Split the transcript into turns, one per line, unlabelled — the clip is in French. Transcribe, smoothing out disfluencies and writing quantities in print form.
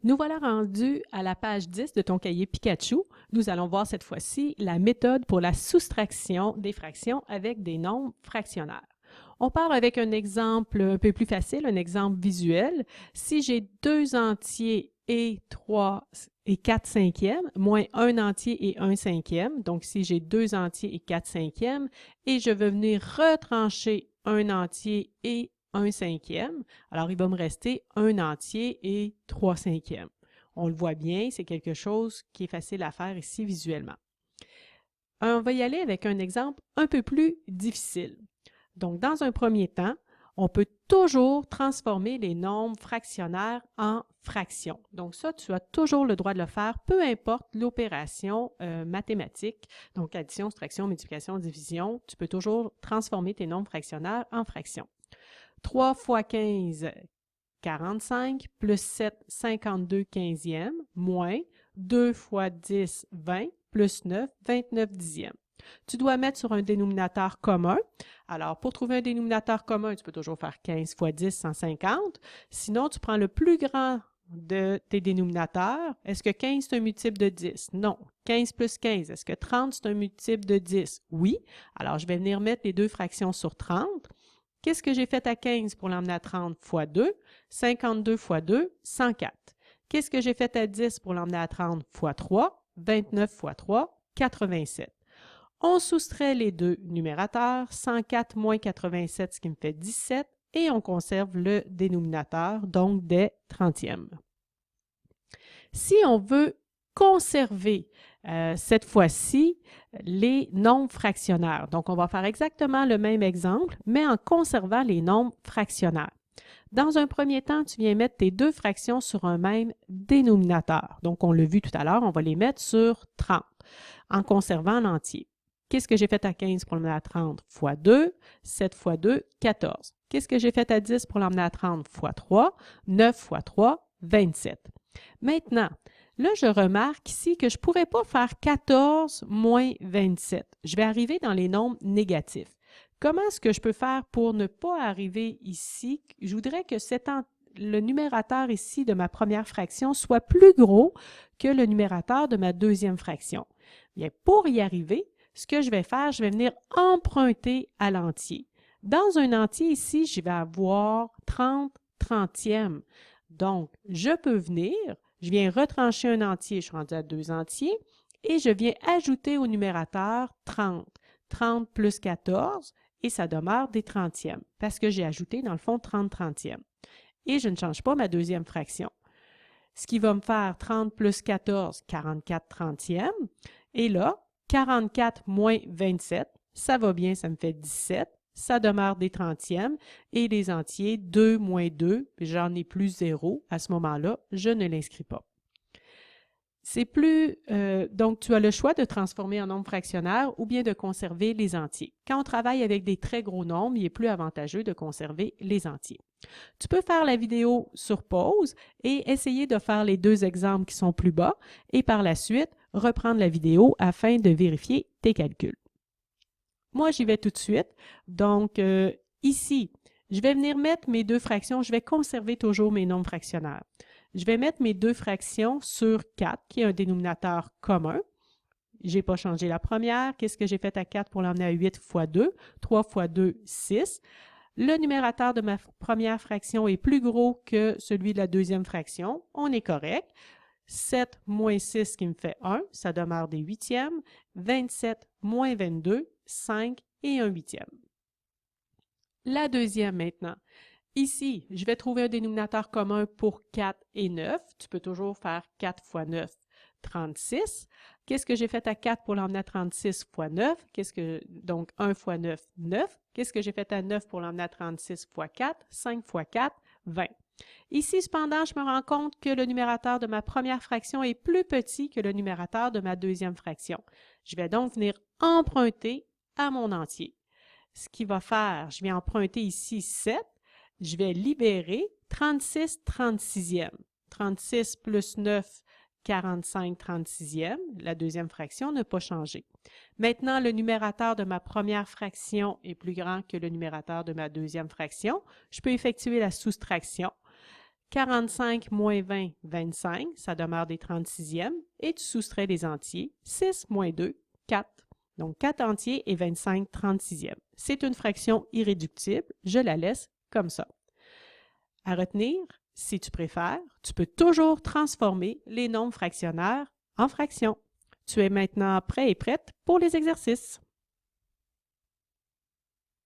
Nous voilà rendus à la page 10 de ton cahier Pikachu. Nous allons voir cette fois-ci la méthode pour la soustraction des fractions avec des nombres fractionnaires. On part avec un exemple un peu plus facile, un exemple visuel. Si j'ai 2 entiers et 3 et 4 cinquièmes, moins 1 entier et 1 cinquième, donc si j'ai 2 entiers et 4 cinquièmes, et je veux venir retrancher un entier et 1 cinquième, alors il va me rester 1 entier et 3 cinquièmes. On le voit bien, c'est quelque chose qui est facile à faire ici visuellement. On va y aller avec un exemple un peu plus difficile. Donc, dans un premier temps, on peut toujours transformer les nombres fractionnaires en fractions. Donc ça, tu as toujours le droit de le faire, peu importe l'opération mathématique. Donc addition, soustraction, multiplication, division, tu peux toujours transformer tes nombres fractionnaires en fractions. 3 fois 15, 45, plus 7, 52 quinzièmes, moins 2 fois 10, 20, plus 9, 29 dixièmes. Tu dois mettre sur un dénominateur commun. Alors, pour trouver un dénominateur commun, tu peux toujours faire 15 fois 10, 150. Sinon, tu prends le plus grand de tes dénominateurs. Est-ce que 15, c'est un multiple de 10? Non. 15 plus 15. Est-ce que 30, c'est un multiple de 10? Oui. Alors, je vais venir mettre les deux fractions sur 30. Qu'est-ce que j'ai fait à 15 pour l'emmener à 30 fois 2? 52 fois 2, 104. Qu'est-ce que j'ai fait à 10 pour l'emmener à 30 fois 3? 29 fois 3, 87. On soustrait les deux numérateurs, 104 moins 87, ce qui me fait 17, et on conserve le dénominateur, donc des trentièmes. Si on veut conserver cette fois-ci les nombres fractionnaires, donc on va faire exactement le même exemple, mais en conservant les nombres fractionnaires. Dans un premier temps, tu viens mettre tes deux fractions sur un même dénominateur. Donc, on l'a vu tout à l'heure, on va les mettre sur 30 en conservant l'entier. Qu'est-ce que j'ai fait à 15 pour l'emmener à 30 fois 2? 7 fois 2, 14. Qu'est-ce que j'ai fait à 10 pour l'emmener à 30 fois 3? 9 fois 3, 27. Maintenant, là, je remarque ici que je ne pourrais pas faire 14 moins 27. Je vais arriver dans les nombres négatifs. Comment est-ce que je peux faire pour ne pas arriver ici? Je voudrais que le numérateur ici de ma première fraction soit plus gros que le numérateur de ma deuxième fraction. Bien, pour y arriver, ce que je vais faire, je vais venir emprunter à l'entier. Dans un entier ici, je vais avoir 30 trentièmes. Donc, je peux venir, je viens retrancher un entier, je suis rendu à 2 entiers, et je viens ajouter au numérateur 30. 30 plus 14, et ça demeure des trentièmes, parce que j'ai ajouté, dans le fond, 30 trentièmes. Et je ne change pas ma deuxième fraction. Ce qui va me faire 30 plus 14, 44 trentièmes. Et là, 44 moins 27, ça va bien, ça me fait 17. Ça demeure des trentièmes. Et les entiers, 2 moins 2, j'en ai plus 0. À ce moment-là, je ne l'inscris pas. C'est plus, donc, tu as le choix de transformer en nombre fractionnaire ou bien de conserver les entiers. Quand on travaille avec des très gros nombres, il est plus avantageux de conserver les entiers. Tu peux faire la vidéo sur pause et essayer de faire les deux exemples qui sont plus bas et par la suite, reprendre la vidéo afin de vérifier tes calculs. Moi, j'y vais tout de suite. Donc, ici, je vais venir mettre mes deux fractions. Je vais conserver toujours mes nombres fractionnaires. Je vais mettre mes deux fractions sur 4, qui est un dénominateur commun. Je n'ai pas changé la première. Qu'est-ce que j'ai fait à 4 pour l'emmener à 8 fois 2? 3 fois 2, 6. Le numérateur de ma première fraction est plus gros que celui de la deuxième fraction. On est correct. 7 moins 6 qui me fait 1, ça demeure des huitièmes. 27 moins 22, 5 et un huitième. La deuxième maintenant. Ici, je vais trouver un dénominateur commun pour 4 et 9. Tu peux toujours faire 4 fois 9, 36. Qu'est-ce que j'ai fait à 4 pour l'emmener à 36 fois 9? Donc, 1 fois 9, 9. Qu'est-ce que j'ai fait à 9 pour l'emmener à 36 fois 4? 5 fois 4, 20. Ici, cependant, je me rends compte que le numérateur de ma première fraction est plus petit que le numérateur de ma deuxième fraction. Je vais donc venir emprunter à mon entier. Ce qui va faire, je vais emprunter ici 7. Je vais libérer 36 36e. 36 plus 9, 45 36e. La deuxième fraction n'a pas changé. Maintenant, le numérateur de ma première fraction est plus grand que le numérateur de ma deuxième fraction. Je peux effectuer la soustraction. 45 moins 20, 25, ça demeure des 36e, et tu soustrais les entiers. 6 moins 2, 4. Donc 4 entiers et 25 36e. C'est une fraction irréductible, je la laisse comme ça. À retenir, si tu préfères, tu peux toujours transformer les nombres fractionnaires en fractions. Tu es maintenant prêt et prête pour les exercices.